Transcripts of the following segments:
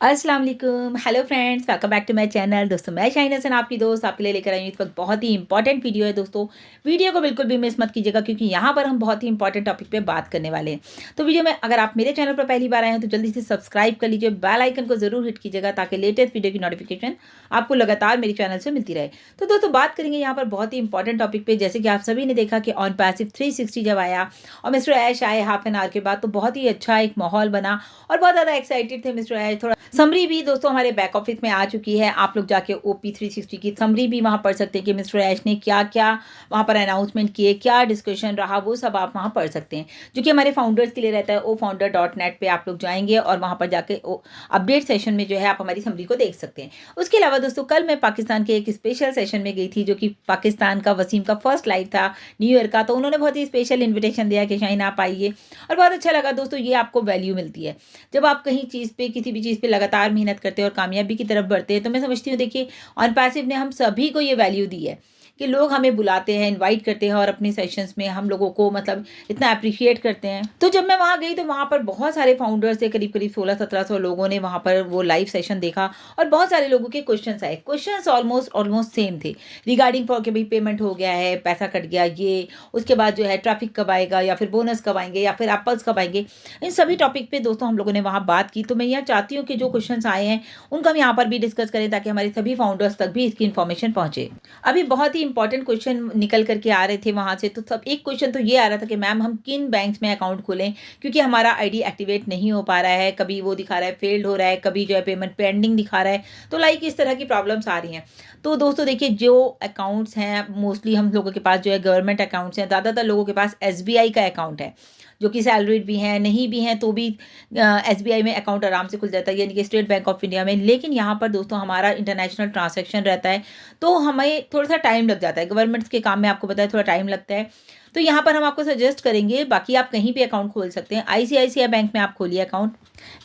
अस्सलाम वालेकुम, hello friends, welcome back to my channel. दोस्तों मैं शाहीन हसन आपकी दोस्त आपके लिए लेकर आई हूँ इस वक्त बहुत ही इंपॉर्टेंट वीडियो है। दोस्तों वीडियो को बिल्कुल भी मिस मत कीजिएगा क्योंकि यहाँ पर हम बहुत ही इंपॉर्टेंट टॉपिक पे बात करने वाले हैं। तो वीडियो में अगर आप मेरे चैनल पर पहली बार आए हैं तो जल्दी से सब्सक्राइब कर लीजिए, बेल आइकन को जरूर हिट कीजिएगा ताकि लेटेस्ट वीडियो की नोटिफिकेशन आपको लगातार मेरे चैनल से मिलती रहे। तो दोस्तों बात करेंगे यहाँ पर बहुत ही इंपॉर्टेंट टॉपिक पे। जैसे कि आप सभी ने देखा कि ऑन पैसिव 360 जब आया और मिस्टर ऐश आए हाफ एन आवर के बाद, तो बहुत ही अच्छा एक माहौल बना और बहुत ज़्यादा एक्साइटेड थे मिस्टर ऐश। थोड़ा समरी भी दोस्तों हमारे बैक ऑफिस में आ चुकी है। आप लोग जाके ओपी 360 की समरी भी वहाँ पढ़ सकते हैं कि मिस्टर ऐश ने क्या क्या वहाँ पर अनाउंसमेंट किए, क्या डिस्कशन रहा, वो सब आप वहाँ पढ़ सकते हैं जो कि हमारे फाउंडर्स के लिए रहता है। ओ founder.net पे आप लोग जाएंगे और वहाँ पर जाके अपडेट सेशन में जो है आप हमारी समरी को देख सकते हैं। उसके अलावा दोस्तों कल मैं पाकिस्तान के एक स्पेशल सेशन में गई थी जो कि पाकिस्तान का वसीम का फर्स्ट लाइव था न्यू ईयर का। तो उन्होंने बहुत ही स्पेशल इन्विटेशन दिया कि शाहीन आप आइए, और बहुत अच्छा लगा। दोस्तों ये आपको वैल्यू मिलती है जब आप कहीं चीज़ पे किसी भी चीज़ पे लगातार मेहनत करते हैं और कामयाबी की तरफ बढ़ते हैं। तो मैं समझती हूँ देखिए ऑन पैसिव ने हम सभी को ये वैल्यू दी है कि लोग हमें बुलाते हैं, इनवाइट करते हैं और अपने सेशंस में हम लोगों को मतलब इतना अप्रिशिएट करते हैं। तो जब मैं वहाँ गई तो वहाँ पर बहुत सारे फाउंडर्स थे, करीब करीब 1600-1700 लोगों ने वहाँ पर वो लाइव सेशन देखा और बहुत सारे लोगों के क्वेश्चंस आए। क्वेश्चंस ऑलमोस्ट सेम थे रिगार्डिंग फॉर कि भाई पेमेंट हो गया है, पैसा कट गया, ये उसके बाद जो है ट्रैफिक कब आएगा, या फिर बोनस कब आएंगे, या फिर एप्पल्स कब आएंगे। इन सभी टॉपिक पे दोस्तों हम लोगों ने वहाँ बात की। तो मैं यह चाहती हूँ कि जो क्वेश्चंस आए हैं उनको हम यहाँ पर भी डिस्कस करें ताकि हमारे सभी फाउंडर्स तक भी इसकी इन्फॉर्मेशन पहुंचे। अभी बहुत ही इंपॉर्टेंट क्वेश्चन निकल करके आ रहे थे वहाँ से। तो सब एक क्वेश्चन तो ये आ रहा था कि मैम हम किन बैंक्स में अकाउंट खोलें क्योंकि हमारा आईडी एक्टिवेट नहीं हो पा रहा है, कभी वो दिखा रहा है फेल्ड हो रहा है, कभी जो है पेमेंट पेंडिंग दिखा रहा है। तो लाइक इस तरह की प्रॉब्लम्स आ रही हैं। तो दोस्तों देखिए जो अकाउंट्स हैं मोस्टली हम लोगों के पास जो है गवर्नमेंट अकाउंट्स हैं। ज़्यादातर लोगों के पास एसबीआई का अकाउंट है जो कि सैलरीड भी हैं, नहीं भी हैं तो भी एसबीआई में अकाउंट आराम से खुल जाता है, यानी कि स्टेट बैंक ऑफ इंडिया में। लेकिन यहाँ पर दोस्तों हमारा इंटरनेशनल ट्रांजैक्शन रहता है तो हमें थोड़ा सा टाइम लग जाता है। गवर्नमेंट के काम में आपको पता है थोड़ा टाइम लगता है। तो यहाँ पर हम आपको सजेस्ट करेंगे, बाकी आप कहीं भी अकाउंट खोल सकते हैं। आईसीआईसीआई बैंक में आप खोलिए अकाउंट,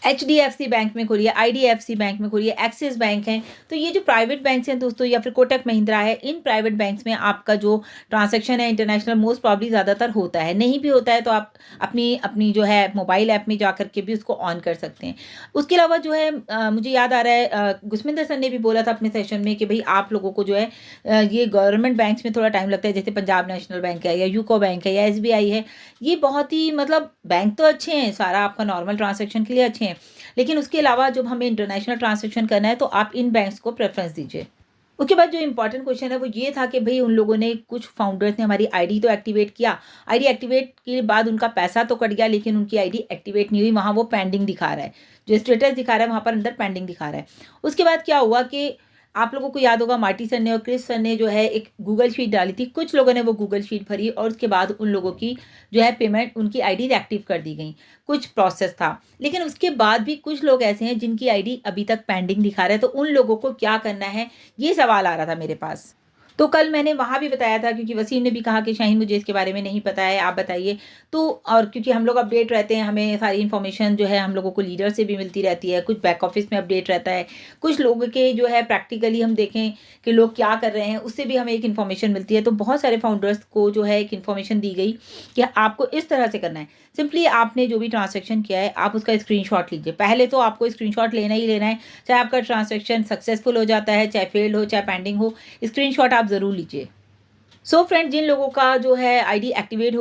एचडीएफसी बैंक में खोलिए, आईडीएफसी बैंक में खोलिए, एक्सिस बैंक है। तो ये जो प्राइवेट बैंक्स हैं दोस्तों, या फिर कोटक महिंद्रा है, इन प्राइवेट बैंक्स में आपका जो ट्रांजैक्शन है इंटरनेशनल मोस्ट प्रॉब्ली ज़्यादातर होता है। नहीं भी होता है तो आप अपनी अपनी जो है मोबाइल ऐप में जा करके भी उसको ऑन कर सकते हैं। उसके अलावा जो है मुझे याद आ रहा है गुसमिंदर सर ने भी बोला था अपने सेशन में कि भाई आप लोगों को जो है ये गवर्नमेंट बैंक्स में थोड़ा टाइम लगता है, जैसे पंजाब नेशनल बैंक है या यूको बैंक है या एसबीआई है। ये बहुत ही मतलब बैंक तो अच्छे हैं, सारा आपका नॉर्मल ट्रांजैक्शन के लिए अच्छे हैं, लेकिन उसके अलावा जब हमें इंटरनेशनल ट्रांजैक्शन करना है तो आप इन बैंक्स को प्रेफरेंस दीजिए। उसके बाद जो इंपॉर्टेंट क्वेश्चन है वो ये था कि भाई उन लोगों ने कुछ फाउंडर्स ने हमारी आईडी तो एक्टिवेट किया, आईडी एक्टिवेट के बाद उनका पैसा तो कट गया लेकिन उनकी आईडी एक्टिवेट नहीं हुई, वहाँ वो पेंडिंग दिखा रहा है, जो स्टेटस दिखा रहा है वहाँ पर अंदर पेंडिंग दिखा रहा है। उसके बाद क्या हुआ कि आप लोगों को याद होगा मार्टी सर ने और क्रिस सर ने जो है एक गूगल शीट डाली थी। कुछ लोगों ने वो गूगल शीट भरी और उसके बाद उन लोगों की जो है पेमेंट, उनकी आईडी एक्टिव कर दी गई। कुछ प्रोसेस था, लेकिन उसके बाद भी कुछ लोग ऐसे हैं जिनकी आईडी अभी तक पेंडिंग दिखा रहा है। तो उन लोगों को क्या करना है, ये सवाल आ रहा था मेरे पास। तो कल मैंने वहाँ भी बताया था क्योंकि वसीम ने भी कहा कि शाहीन मुझे इसके बारे में नहीं पता है, आप बताइए। तो और क्योंकि हम लोग अपडेट रहते हैं, हमें सारी इन्फॉर्मेशन जो है हम लोगों को लीडर से भी मिलती रहती है, कुछ बैक ऑफिस में अपडेट रहता है, कुछ लोगों के जो है प्रैक्टिकली हम देखें कि लोग क्या कर रहे हैं उससे भी हमें एक इन्फॉर्मेशन मिलती है। तो बहुत सारे फाउंडर्स को जो है एक इन्फॉर्मेशन दी गई कि आपको इस तरह से करना है। सिंपली आपने जो भी ट्रांजैक्शन किया है आप उसका स्क्रीनशॉट लीजिए। पहले तो आपको स्क्रीनशॉट लेना ही लेना है, चाहे आपका ट्रांजैक्शन सक्सेसफुल हो जाता है, चाहे फेल्ड हो, चाहे पेंडिंग हो, स्क्रीनशॉट आप ज़रूर लीजिए। सो फ्रेंड, जिन लोगों का जो है आईडी एक्टिवेट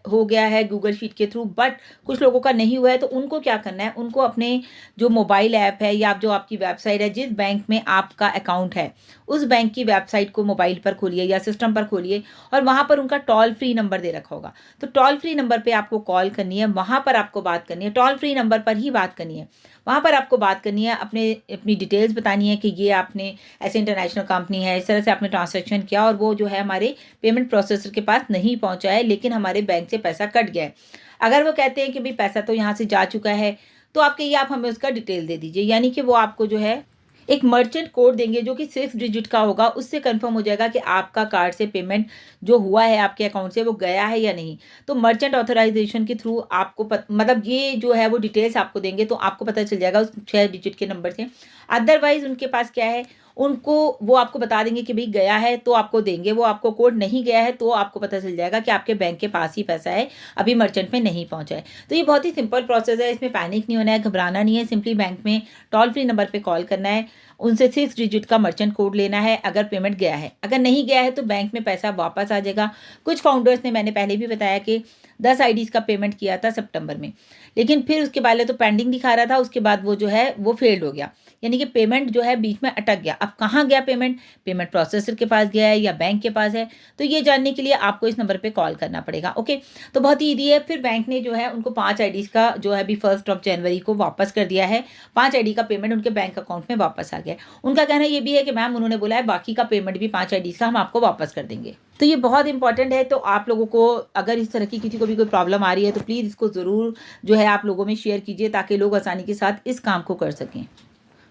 हो गया है गूगल शीट के थ्रू, बट कुछ लोगों का नहीं हुआ है, तो उनको क्या करना है, उनको अपने जो मोबाइल ऐप है या जो आपकी वेबसाइट है, जिस बैंक में आपका अकाउंट है उस बैंक की वेबसाइट को मोबाइल पर खोलिए या सिस्टम पर खोलिए और वहाँ पर उनका टोल फ्री नंबर दे रखा होगा। तो टोल फ्री नंबर पर आपको कॉल करनी है, वहाँ पर आपको बात करनी है, टोल फ्री नंबर पर ही बात करनी है। वहाँ पर आपको बात करनी है, अपनी डिटेल्स बतानी है कि ये आपने ऐसे इंटरनेशनल कंपनी है, इस तरह से आपने ट्रांजैक्शन किया और वो जो है हमारे पेमेंट प्रोसेसर के पास नहीं पहुंचा है लेकिन हमारे बैंक से पैसा कट गया है। अगर वो कहते हैं कि भाई पैसा तो यहाँ से जा चुका है, तो आप कहिए आप हमें उसका डिटेल दे दीजिए, यानी कि वो आपको जो है एक मर्चेंट कोड देंगे जो कि 6 डिजिट का होगा। उससे कंफर्म हो जाएगा कि आपका कार्ड से पेमेंट जो हुआ है आपके अकाउंट से वो गया है या नहीं। तो मर्चेंट ऑथराइजेशन के थ्रू आपको मतलब ये जो है वो डिटेल्स आपको देंगे तो आपको पता चल जाएगा उस 6 डिजिट के नंबर से। अदरवाइज उनके पास क्या है, उनको वो आपको बता देंगे कि भाई गया है तो आपको देंगे, वो आपको कोड नहीं गया है तो आपको पता चल जाएगा कि आपके बैंक के पास ही पैसा है, अभी मर्चेंट में नहीं पहुंचा है। तो ये बहुत ही सिंपल प्रोसेस है, इसमें पैनिक नहीं होना है, घबराना नहीं है। सिंपली बैंक में टोल फ्री नंबर पे कॉल करना है, उनसे 6 डिजिट का मर्चेंट कोड लेना है अगर पेमेंट गया है। अगर नहीं गया है तो बैंक में पैसा वापस आ जाएगा। कुछ फाउंडर्स ने, मैंने पहले भी बताया कि 10 आईडीज़ का पेमेंट किया था सितंबर में, लेकिन फिर उसके पहले तो पेंडिंग दिखा रहा था, उसके बाद वो जो है वो फेल्ड हो गया, यानी कि पेमेंट जो है बीच में अटक गया। अब कहाँ गया पेमेंट? पेमेंट प्रोसेसर के पास गया है या बैंक के पास है? तो ये जानने के लिए आपको इस नंबर पे कॉल करना पड़ेगा। ओके, तो बहुत ही ईजी है। फिर बैंक ने जो है उनको 5 आईडीज़ का जो है अभी 1 जनवरी को वापस कर दिया है। 5 आईडी का पेमेंट उनके बैंक अकाउंट में वापस आ गया। उनका कहना ये भी है कि मैम, उन्होंने बोला है बाकी का पेमेंट भी 5 आईडीज़ का हम आपको वापस कर देंगे। तो ये बहुत इंपॉर्टेंट है। तो आप लोगों को अगर इस तरह की किसी को भी कोई प्रॉब्लम आ रही है तो प्लीज़ इसको ज़रूर जो है आप लोगों में शेयर कीजिए, ताकि लोग आसानी के साथ इस काम को कर सकें।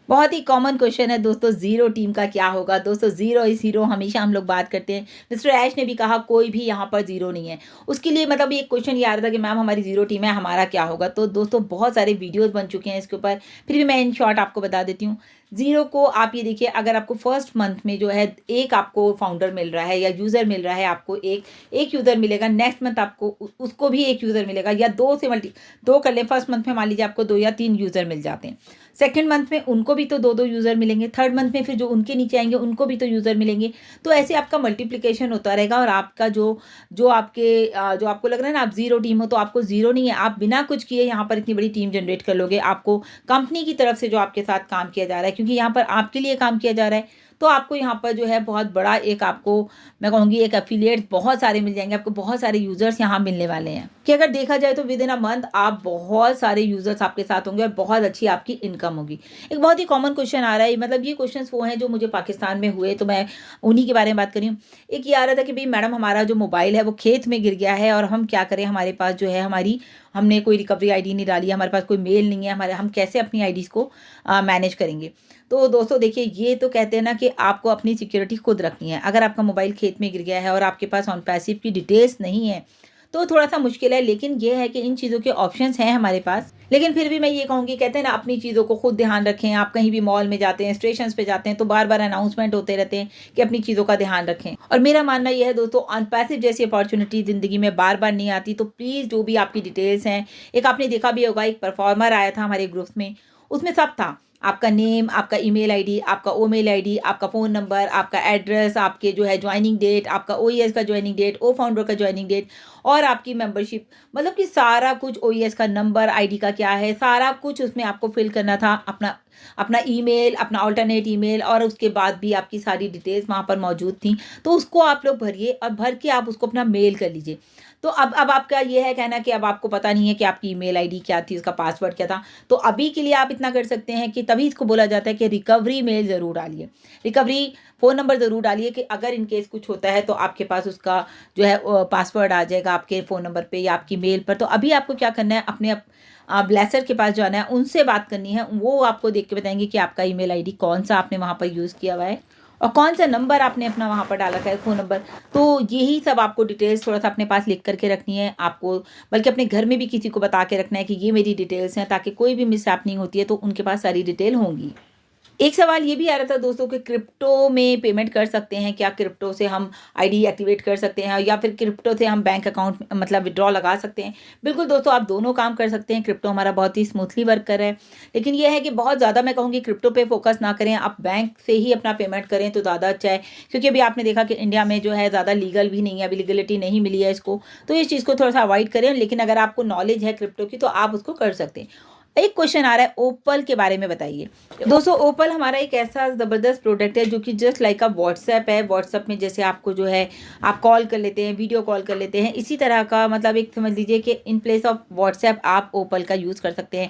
बहुत ही कॉमन क्वेश्चन है दोस्तों, ज़ीरो टीम का क्या होगा? दोस्तों, ज़ीरो इज़ हीरो हमेशा हम लोग बात करते हैं। मिस्टर ऐश ने भी कहा कोई भी यहाँ पर ज़ीरो नहीं है। उसके लिए मतलब एक क्वेश्चन ये आ रहा था कि मैम हमारी ज़ीरो टीम है, हमारा क्या होगा? तो दोस्तों बहुत सारे वीडियोस बन चुके हैं इसके ऊपर, फिर भी मैं इन शॉर्ट आपको बता देती हूँ। ज़ीरो को आप ये देखिए, अगर आपको फर्स्ट मंथ में जो है एक आपको फाउंडर मिल रहा है या यूज़र मिल रहा है, आपको एक यूज़र मिलेगा, नेक्स्ट मंथ आपको उसको भी एक यूज़र मिलेगा, या दो कर लें। फर्स्ट मंथ में मान लीजिए आपको 2 या 3 यूज़र मिल जाते हैं, सेकंड मंथ में उनको भी तो 2-2 यूज़र मिलेंगे, थर्ड मंथ में फिर जो उनके नीचे आएंगे उनको भी तो यूज़र मिलेंगे। तो ऐसे आपका मल्टीप्लिकेशन होता रहेगा, और आपका जो आपको लग रहा है ना आप ज़ीरो टीम हो, तो आपको ज़ीरो नहीं है। आप बिना कुछ किए यहाँ पर इतनी बड़ी टीम जनरेट कर लोगे। आपको कंपनी की तरफ से जो आपके साथ काम किया जा रहा है, क्योंकि यहाँ पर आपके लिए काम किया जा रहा है, तो आपको यहाँ पर जो है बहुत बड़ा एक, आपको मैं कहूँगी एक एफिलिएट बहुत सारे मिल जाएंगे। आपको बहुत सारे यूज़र्स यहाँ मिलने वाले हैं कि अगर देखा जाए तो विद इन अ मंथ आप बहुत सारे यूज़र्स आपके साथ होंगे और बहुत अच्छी आपकी इनकम होगी। एक बहुत ही कॉमन क्वेश्चन आ रहा है, मतलब ये क्वेश्चंस वो हैं जो मुझे पाकिस्तान में हुए, तो मैं उन्हीं के बारे में बात कर रही हूँ। एक ये आ रहा था कि भाई मैडम, हमारा जो मोबाइल है वो खेत में गिर गया है और हम क्या करें, हमारे पास जो है हमने कोई रिकवरी आईडी नहीं डाली, हमारे पास कोई मेल नहीं है, हम कैसे अपनी आईडीज़ को मैनेज करेंगे? तो दोस्तों देखिए, ये तो कहते हैं ना कि आपको अपनी सिक्योरिटी खुद रखनी है। अगर आपका मोबाइल खेत में गिर गया है और आपके पास ऑन पैसिव की डिटेल्स नहीं है तो थोड़ा सा मुश्किल है, लेकिन ये है कि इन चीज़ों के ऑप्शंस हैं हमारे पास। लेकिन फिर भी मैं ये कहूँगी, कहते हैं ना अपनी चीज़ों को खुद ध्यान रखें। आप कहीं भी मॉल में जाते हैं, स्टेशन पे जाते हैं, तो बार बार अनाउंसमेंट होते रहते हैं कि अपनी चीज़ों का ध्यान रखें। और मेरा मानना यह है दोस्तों, अनपैसिव जैसी अपॉर्चुनिटी ज़िंदगी में बार बार नहीं आती। तो प्लीज़ जो भी आपकी डिटेल्स हैं, एक आपने देखा भी होगा, एक परफॉर्मर आया था हमारे ग्रुप में, उसमें सब था, आपका नेम, आपका ईमेल आईडी, आपका ओमेल आईडी, आपका फ़ोन नंबर, आपका एड्रेस, आपके जो है ज्वाइनिंग डेट, आपका ओईएस का ज्वाइनिंग डेट, ओ फाउंडर का ज्वाइनिंग डेट, और आपकी मेंबरशिप, मतलब कि सारा कुछ, ओईएस का नंबर, आईडी का क्या है, सारा कुछ उसमें आपको फिल करना था। अपना ईमेल, अपना अल्टरनेट ईमेल, और उसके बाद भी आपकी सारी डिटेल्स वहाँ पर मौजूद थी। तो उसको आप लोग भरिए और भर के आप उसको अपना मेल कर लीजिए। तो अब आपका ये है कहना कि अब आपको पता नहीं है कि आपकी ईमेल आईडी क्या थी, उसका पासवर्ड क्या था। तो अभी के लिए आप इतना कर सकते हैं कि तभी इसको बोला जाता है कि रिकवरी मेल ज़रूर डालिए, रिकवरी फ़ोन नंबर ज़रूर डालिए, कि अगर इन केस कुछ होता है तो आपके पास उसका जो है पासवर्ड आ जाएगा आपके फ़ोन नंबर पे या आपकी मेल पर। तो अभी आपको क्या करना है, अपने ब्लेसर के पास जाना है, उनसे बात करनी है। वो आपको देख के बताएंगे कि आपका ईमेल आईडी कौन सा आपने वहाँ पर यूज़ किया हुआ है और कौन सा नंबर आपने अपना वहाँ पर डाला है, फ़ोन नंबर। तो यही सब आपको डिटेल्स थोड़ा सा अपने पास लिख करके रखनी है आपको, बल्कि अपने घर में भी किसी को बता के रखना है कि ये मेरी डिटेल्स हैं, ताकि कोई भी मिसहैपनिंग होती है तो उनके पास सारी डिटेल होंगी। एक सवाल ये भी आ रहा था दोस्तों कि क्रिप्टो में पेमेंट कर सकते हैं क्या? क्रिप्टो से हम आईडी एक्टिवेट कर सकते हैं या फिर क्रिप्टो से हम बैंक अकाउंट मतलब विड्रॉ लगा सकते हैं? बिल्कुल दोस्तों, आप दोनों काम कर सकते हैं। क्रिप्टो हमारा बहुत ही स्मूथली वर्क कर रहा है, लेकिन यह है कि बहुत ज़्यादा मैं कहूँगी क्रिप्टो पे फोकस ना करें, आप बैंक से ही अपना पेमेंट करें तो ज़्यादा अच्छा है। क्योंकि अभी आपने देखा कि इंडिया में जो है ज़्यादा लीगल भी नहीं है, अभी लीगलिटी नहीं मिली है इसको, तो इस चीज़ को थोड़ा सा अवॉइड करें। लेकिन अगर आपको नॉलेज है क्रिप्टो की तो आप उसको कर सकते हैं। एक क्वेश्चन आ रहा है, ओपल के बारे में बताइए। दोस्तों, ओपल हमारा एक ऐसा ज़बरदस्त प्रोडक्ट है जो कि जस्ट लाइक अ व्हाट्सएप है। व्हाट्सएप में जैसे आपको जो है आप कॉल कर लेते हैं, वीडियो कॉल कर लेते हैं, इसी तरह का मतलब एक समझ लीजिए कि इन प्लेस ऑफ व्हाट्सएप आप ओपल का यूज़ कर सकते हैं।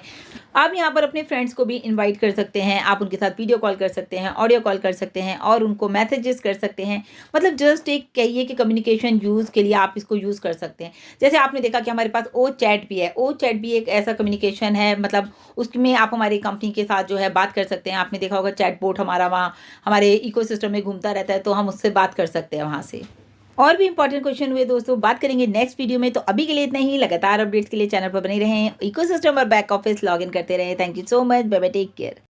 आप यहाँ पर अपने फ्रेंड्स को भी इन्वाइट कर सकते हैं, आप उनके साथ वीडियो कॉल कर सकते हैं, ऑडियो कॉल कर सकते हैं और उनको मैसेजेस कर सकते हैं। मतलब जस्ट एक कहिए कि कम्युनिकेशन यूज़ के लिए आप इसको यूज़ कर सकते हैं। जैसे आपने देखा कि हमारे पास ओ चैट भी है। ओ चैट भी एक ऐसा कम्युनिकेशन है, मतलब उसमें आप हमारी कंपनी के साथ जो है बात कर सकते हैं। आपने देखा होगा चैटबॉट हमारा वहाँ हमारे इकोसिस्टम में घूमता रहता है, तो हम उससे बात कर सकते हैं वहाँ से। और भी इंपॉर्टेंट क्वेश्चन हुए दोस्तों, बात करेंगे नेक्स्ट वीडियो में। तो अभी के लिए इतना ही। लगातार अपडेट्स के लिए चैनल पर बने रहें, इकोसिस्टम और बैक ऑफिस लॉग इन करते रहें। Thank you so much, bye bye, take care.